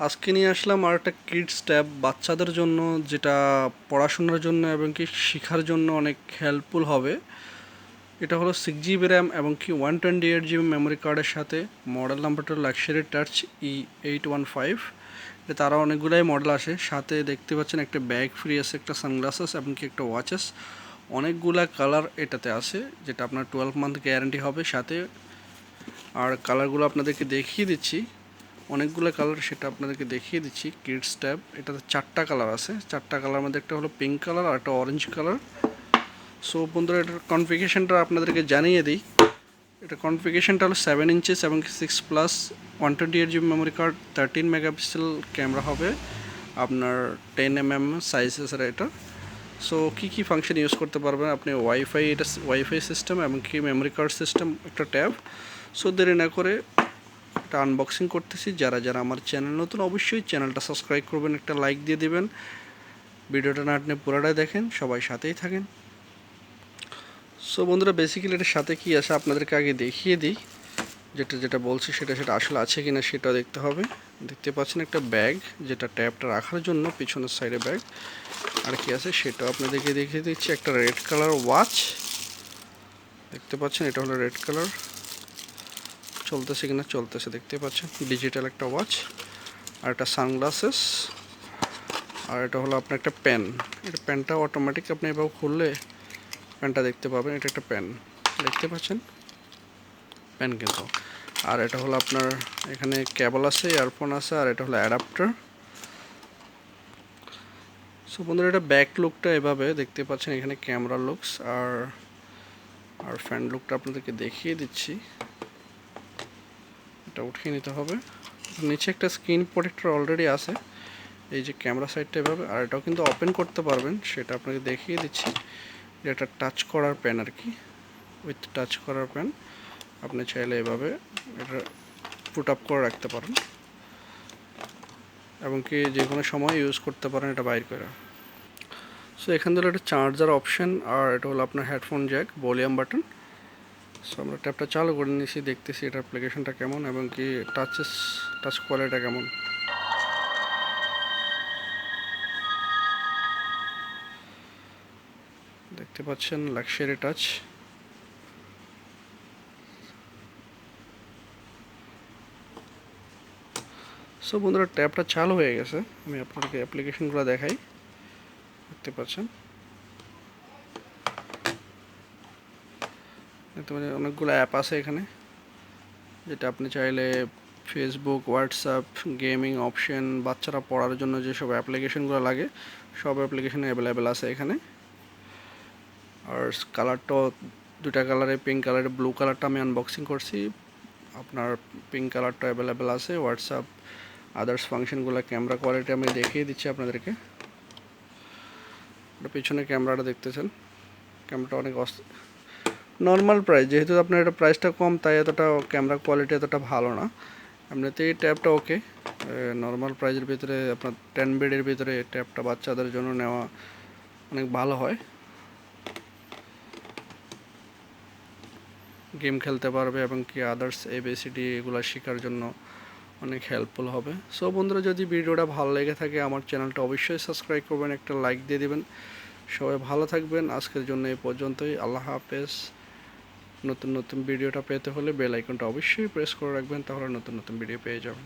আজকে নিয়ে আসলাম আর একটা কিডস ট্যাব বাচ্চাদের জন্য, যেটা পড়াশোনার জন্য এবং কি শেখার জন্য অনেক হেল্পফুল হবে। এটা হলো 6 GB র্যাম এবং কি 128 GB মেমোরি কার্ডের সাথে। মডেল নাম্বারটা লাক্সারি টাচ E815। এটা আরও অনেকগুলাই মডেল আসে। সাথে দেখতে পাচ্ছেন একটা ব্যাগ ফ্রি আছে, একটা সানগ্লাসেস এবং কি একটা ওয়াচেস। অনেকগুলা কালার এটাতে আছে, যেটা আপনার 12 মান্থ গ্যারান্টি হবে সাথে। আর কালারগুলো আপনাদেরকে দেখিয়ে দিচ্ছি, অনেকগুলো কালার, সেটা আপনাদেরকে দেখিয়ে দিচ্ছি। কিডস ট্যাব এটাতে 4টা কালার আছে। 4টা কালার মধ্যে একটা হলো পিঙ্ক কালার আর একটা অরেঞ্জ কালার। সো বন্ধুরা, এটার কনফিগারেশনটা আপনাদেরকে জানিয়ে দিই। এটা কনফিগারেশনটা হলো 7 ইঞ্চেস এবং 6+ 128 GB memory card, 13 megapixel camera হবে, আপনার 10 mm সাইজের এটা। সো কী ফাংশন ইউজ করতে পারবেন আপনি? ওয়াইফাই, এটা ওয়াইফাই সিস্টেম এবং কি মেমোরি কার্ড সিস্টেম একটা ট্যাব। সো দেরি না করে এটা আনবক্সিং করতেছি। যারা যারা আমার চ্যানেল নতুন, অবশ্যই চ্যানেলটা সাবস্ক্রাইব করবেন, একটা লাইক দিয়ে দিবেন। ভিডিওটা না আপনি পুরোটাই দেখেন, সবাই সাথেই থাকেন। সো বন্ধুরা, বেসিক্যালি এটার সাথে কি আছে আপনাদেরকে আগে দেখিয়ে দিই। যেটা বলছি সেটা আসলে আছে কিনা সেটা দেখতে হবে। দেখতে পাচ্ছেন একটা ব্যাগ, যেটা ট্যাবটা রাখার জন্য পিছনের সাইডে ব্যাগ। আর কি আছে সেটাও আপনাদেরকে দেখিয়ে দিচ্ছি। একটা রেড কালার ওয়াচ দেখতে পাচ্ছেন, এটা হলো রেড কালার। চলতেছে কিনা, চলতেছে, দেখতে পাচ্ছেন ডিজিটাল একটা ওয়াচ। আর একটা সানগ্লাসেস। আর এটা হলো আপনার একটা পেন। এটা পেনটা অটোমেটিক, আপনি এভাবে খুললে পেনটা দেখতে পাবেন। এটা একটা পেন, দেখতে পাচ্ছেন পেন কিন্তু। আর এটা হলো আপনার, এখানে কেবল আছে, ইয়ারফোন আছে, আর এটা হলো অ্যাডাপ্টার। সো বন্ধুরা, এটা ব্যাক লুকটা এভাবে দেখতে পাচ্ছেন। এখানে ক্যামেরা লুকস আর ফ্রন্ট লুকটা আপনাদেরকে দেখিয়ে দিচ্ছি। এটা উঠিয়ে নিতে হবে। নিচে একটা স্ক্রিন প্রোটেক্টর অলরেডি আছে। এই যে ক্যামেরা সাইডটা এভাবে, আর এটাও কিন্তু ওপেন করতে পারবেন, সেটা আপনাকে দেখিয়ে দিচ্ছি। এটা টাচ করার পেন আর কি, উইথ টাচ করার পেন। আপনি চাইলে এভাবে এটা পুট আপ করে রাখতে পারেন এবং কি যে কোনো সময় ইউজ করতে পারেন এটা বাইর করে। সো এখান থেকে একটা চার্জার অপশন, আর এটা হলো আপনার headphone Jack, volume button. So আমরা ট্যাবটা চালু করে নিয়েছি, দেখতেছি এটার অ্যাপ্লিকেশনটা কেমন এবং কি টাচ কোয়ালিটিটা কেমন। দেখতে পাচ্ছেন লাক্সারি টাচ। সো বন্ধুরা, ট্যাবটা চালু হয়ে গেছে। আমি আপনাদেরকে অ্যাপ্লিকেশনগুলো দেখাই। দেখতে পাচ্ছেন অনেকগুলো অ্যাপ আছে এখানে, যেটা আপনি চাইলে ফেসবুক, হোয়াটসঅ্যাপ, গেমিং অপশন, বাচ্চারা পড়ার জন্য যেসব অ্যাপ্লিকেশনগুলো লাগে সব অ্যাপ্লিকেশন অ্যাভেলেবেল আছে এখানে। আর কালারটাও দুটা কালারে, পিঙ্ক কালারে, ব্লু কালারটা আমি আনবক্সিং করছি। আপনার পিঙ্ক কালারটা অ্যাভেলেবেল আছে। হোয়াটসঅ্যাপ, আদার্স ফাংশনগুলো, ক্যামেরা কোয়ালিটি আমি দেখিয়ে দিচ্ছি আপনাদেরকে। পিছনে ক্যামেরাটা দেখতেছেন, ক্যামেরাটা অনেক নর্মাল প্রাইস, যেহেতু আপনার এটা প্রাইসটা কম তাই এতটা ক্যামেরা কোয়ালিটি এতটা ভালো না। এমনিতেই এই ট্যাবটা ওকে, নর্মাল প্রাইসের ভিতরে আপনার 10 বেডের ভিতরে ট্যাবটা বাচ্চাদের জন্য নেওয়া অনেক ভালো হয়। গেম খেলতে পারবে এবং কি আদার্স ABCD এগুলো শেখার জন্য অনেক হেল্পফুল হবে। সো বন্ধুরা, যদি ভিডিওটা ভালো লেগে থাকে আমার চ্যানেলটা অবশ্যই সাবস্ক্রাইব করবেন, একটা লাইক দিয়ে দিবেন। সবাই ভালো থাকবেন। আজকের জন্য এই পর্যন্তই। আল্লাহ হাফেজ। নতুন ভিডিওটা পেতে হলে বেল আইকনটা অবশ্যই প্রেস করে রাখবেন, তাহলে নতুন ভিডিও পেয়ে যাবেন।